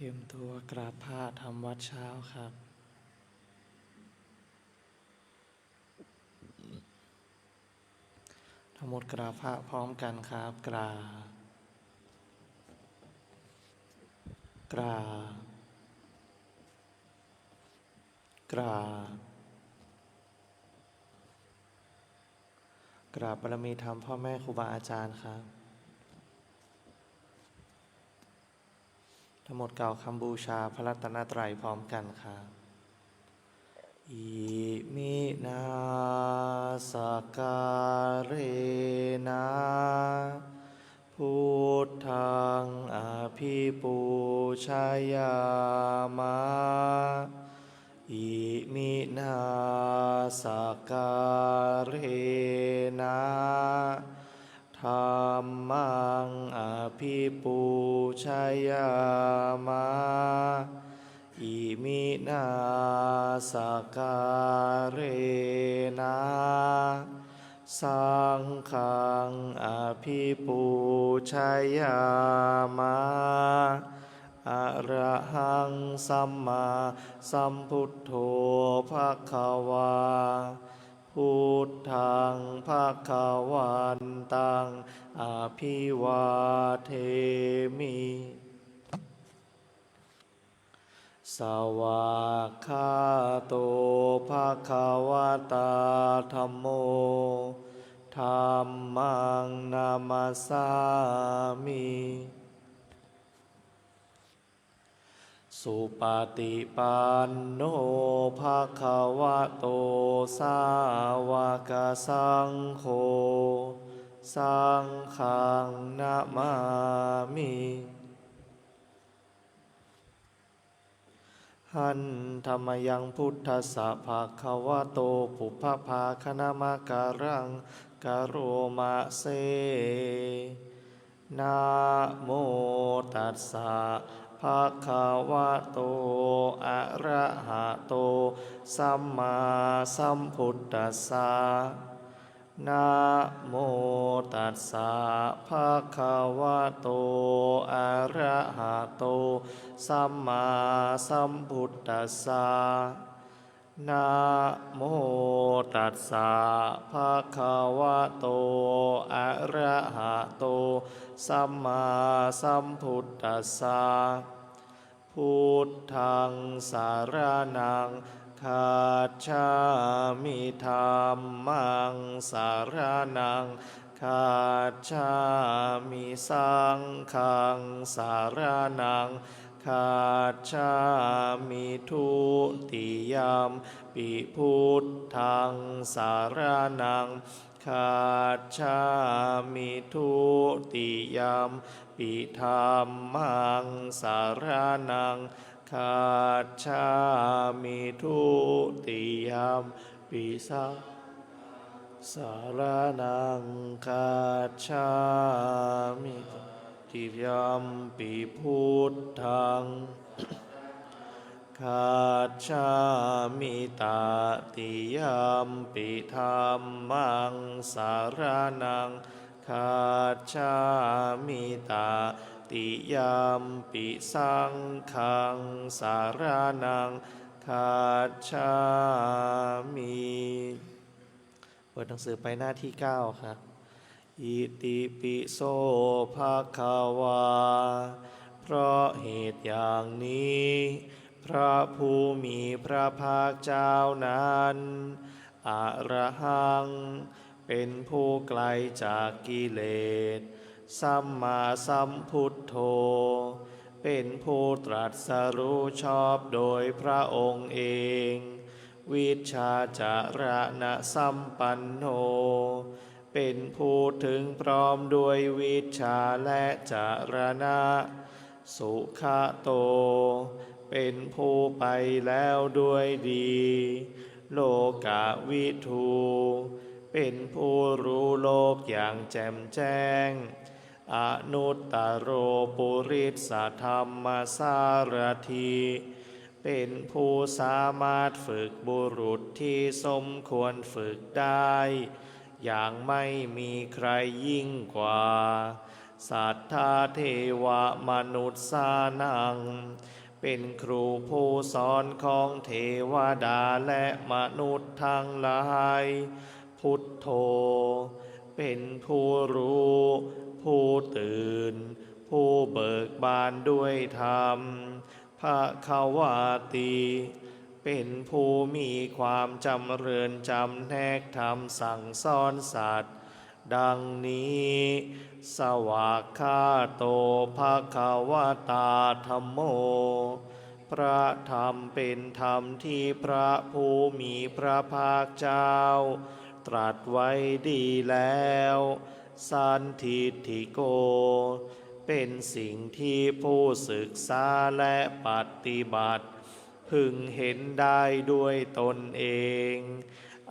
รียมตัวกราบพระทำวัดเช้าครับ ทั้งหมดกราบพระพร้อมกันครับ กราบกราบกราบกราบบารมีธรรมพ่อแม่ครูบาอาจารย์ครับ ทั้งหมดกล่าวคำบูชาพระรัตนตรัยพร้อมกันครับอิมินาสการเรนะพุทธังอภิปูชยามะอิมินาสการเรนะธัมมังอภิปูชยามะอิมินาสการเรนะสังฆังอภิปูชยามะอะระหังสัมมาสัมพุทโธภควาพุทธังภวันตังอภิวาเทมิสวากขาโตภควตาธัมโมธัมมังนามัสสามิสุปฏิปันโนภควโตสาวกสังโฆสังฆังนะมามิหันธรรมยังพุทธัสสะภะคะวะโตปุพพาคณมะการังกะโรมะเสนะโมตัสสะภะคะวะโตอะระหะโตสัมมาสัมพุทธัสสะนะโมตัสสะภะคะวะโตอะระหะโตสัมมาสัมพุทธัสสะนะโมตัสสะภะคะวะโตอะระหะโตสัมมาสัมพุทธัสสะพุทธังสารนังคัจฉามิธัมมังสารนังคัจฉามิสังฆังสารนังคัจฉามิทุติยมปิพุทธังสารนังคัจฉามิทุติยมปิธัมมังสารนังคัจฉามิทุติยมปิสังสารนังคัจฉามิติยมปิพุทธังคัจฉามิตติยมปิธัมมังสารนังคัจฉามิตติยมปิสังฆังสารนังคัจฉามิเปิดหนังสือไปหน้าที่9ครับอิติปิโสภควาเพราะเหตุอย่างนี้พระผู้มีพระภาคเจ้านั้นอะระหังเป็นผู้ไกลจากกิเลสสัมมาสัมพุทโธเป็นผู้ตรัสรู้ชอบโดยพระองค์เองวิชชาจารณะสัมปันโนเป็นผู้ถึงพร้อมด้วยวิชชาและจารณะสุขโตเป็นผู้ไปแล้วด้วยดีโลกวิทูเป็นผู้รู้โลกอย่างแจ่มแจ้งอนุตตโรปุริสธรรมสารถีเป็นผู้สามารถฝึกบุรุษที่สมควรฝึกได้อย่างไม่มีใครยิ่งกว่า สัทธาเทวมนุษย์สานังเป็นครูผู้สอนของเทวดาและมนุษย์ทั้งหลายพุทโธเป็นผู้รู้ผู้ตื่นผู้เบิกบานด้วยธรรมภควาติเป็นผู้มีความจำเริญจำแนกธรรมสั่งสอนสัตว์ดังนี้สวากขาโตภควตาธัมโมพระธรรมเป็นธรรมที่พระผู้มีพระภาคเจ้าตรัสไว้ดีแล้วสันทิฏฐิโกเป็นสิ่งที่ผู้ศึกษาและปฏิบัติพึงเห็นได้ด้วยตนเอง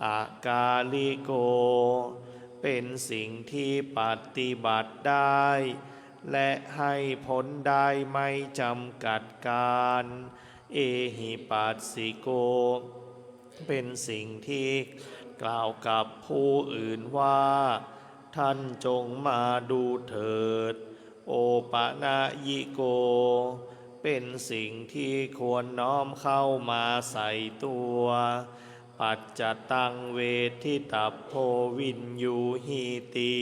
อากาลิโกเป็นสิ่งที่ปฏิบัติได้และให้ผลได้ไม่จำกัดการเอหิปัสสิโกเป็นสิ่งที่กล่าวกับผู้อื่นว่าท่านจงมาดูเถิดโอปะนะยิโกเป็นสิ่งที่ควรน้อมเข้ามาใส่ตัวปัจจตังเวทิตัพโพวินยูหิติ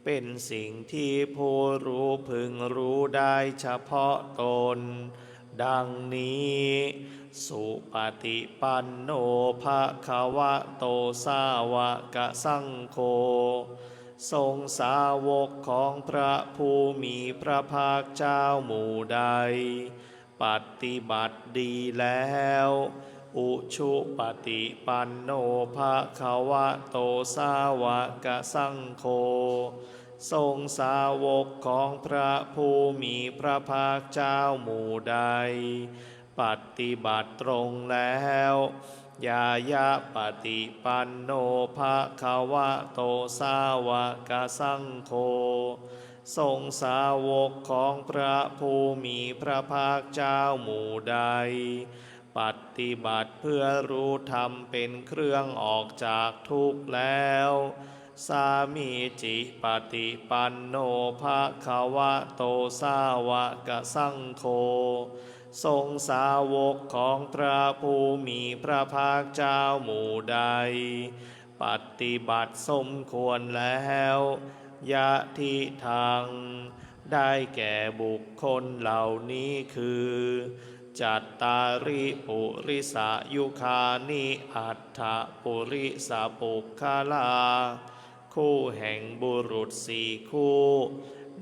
เป็นสิ่งที่ผู้รู้พึงรู้ได้เฉพาะตนดังนี้สุปฏิปันโนภควโตสาวกสังโฆทรงสาวกของพระผู้มีพระภาคเจ้าหมู่ใดปฏิบัติดีแล้วอุชุปฏิปันโนภควโตสาวกสังโฆทรงสาวกของพระผู้มีพระภาคเจ้าหมู่ใดปฏิบัติตรงแล้วยายะปฏิปันโนภควโตสาวกสังโฆทรงสาวกของพระผู้มีพระภาคเจ้าหมู่ใดปฏิบัติเพื่อรู้ธรรมเป็นเครื่องออกจากทุกข์แล้วสามีจิปฏิปันโนภควโตสาวกสังโฆทรงสาวกของพระผู้มีพระภาคเจ้าหมู่ใดปฏิบัติสมควรแล้วยะทิทางได้แก่บุคคลเหล่านี้คือจัตตาริปุริสายุคานิอัฏฐปุริสาปุคคลาคู่แห่งบุรุษสี่คู่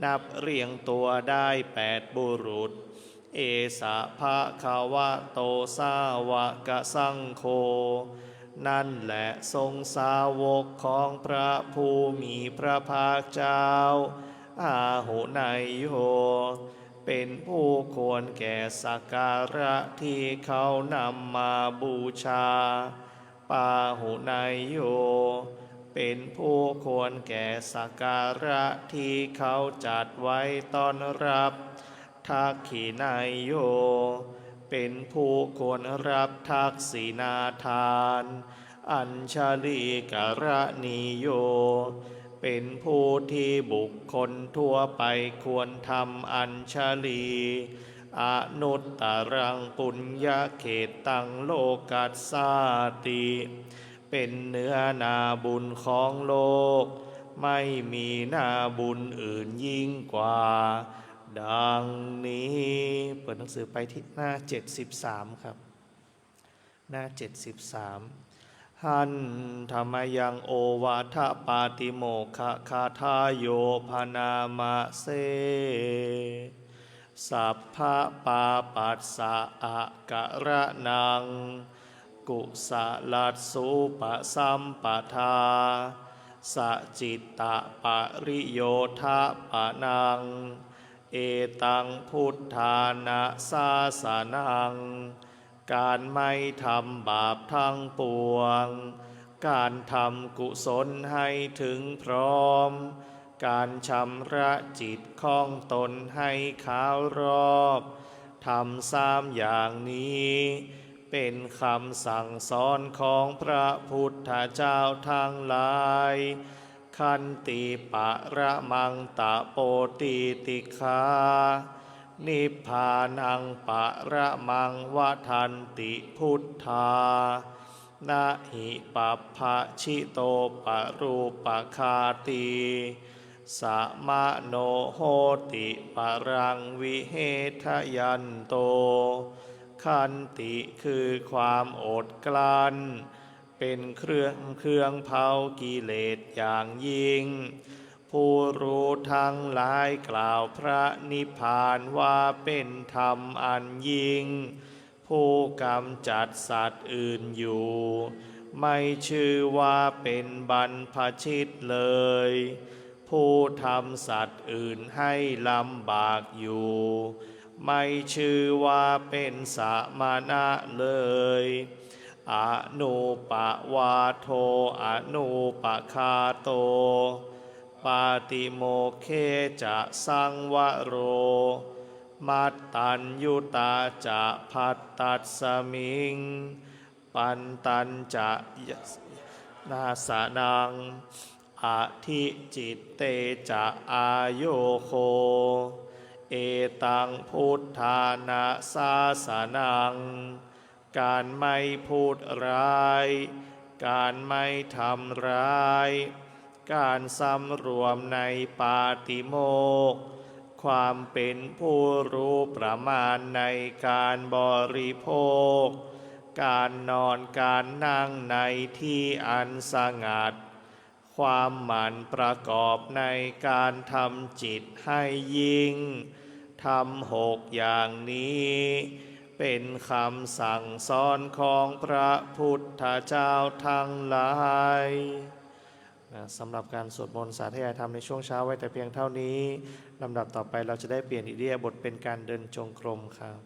นับเรียงตัวได้8บุรุษเอสะภะคะวะโตสาวกสังโฆนั่นแหละทรงสาวกของพระผู้มีพระภาคเจ้าอาหุนายโยเป็นผู้ควรแก่สักการะที่เขานำมาบูชาปาหุนายโยเป็นผู้ควรแก่สักการะที่เขาจัดไว้ต้อนรับทักขินายโยเป็นผู้ควรรับทักษิณาทานอัญชลีกรณีโยเป็นผู้ที่บุคคลทั่วไปควรทำอัญชลีอนุตตรังปุญญเขตตังโลกัสสาติเป็นเนื้อนาบุญของโลกไม่มีนาบุญอื่นยิ่งกว่าดังนี้เปิดหนังสือไปที่หน้า73ครับหน้า73หันธรรมยังโอวาทปาติโมกขคาทายโยพนามะเสสัพพะปาปัสสะอะกะระนังกุสลัสสุปสัมปทาสจิตตปริโยทะปะนังเอตังพุทธานะสาสนังการไม่ทำบาปทั้งปวงการทำกุศลให้ถึงพร้อมการชำระจิตของตนให้ขาวรอบทำ3อย่างนี้เป็นคำสั่งสอนของพระพุทธเจ้าทั้งหลาย คันติปะระมังตะโปติติคานิพพานังปะระมังวทันติพุทธานะหิปัปภะชิโตปะรูปคาตีสะมะโนโหติปะรังวิเหทยันโตขันติคือความอดกลั้นเป็นเครื่องเผากิเลสอย่างยิ่งผู้รู้ทั้งหลายกล่าวพระนิพพานว่าเป็นธรรมอันยิ่งผู้กำจัดสัตว์อื่นอยู่ไม่ชื่อว่าเป็นบรรพชิตเลยผู้ทำสัตว์อื่นให้ลำบากอยู่ไม่ชื่อว่าเป็นสมณะเลยอนุปวาโทอนุปคาโตปาติโมกเขจะสังวโรมัตตัญยุตาจะพัตตัสสมิงปันตัญจะนาสนังอธิจิตเตจะอายโยโคเอตังพุทธานาสาสนังการไม่พูดร้ายการไม่ทำร้ายการสำรวมในปาติโมกข์ความเป็นผู้รู้ประมาณในการบริโภคการนอนการนั่งในที่อันสงัดความหมั่นประกอบในการทำจิตให้ยิ่งทำ6อย่างนี้เป็นคำสั่งสอนของพระพุทธเจ้าทั้งหลายสำหรับการสวดมนต์สาธยายธรรมในช่วงเช้าไว้แต่เพียงเท่านี้ลำดับต่อไปเราจะได้เปลี่ยนอิริยาบถเป็นการเดินจงกรมครับ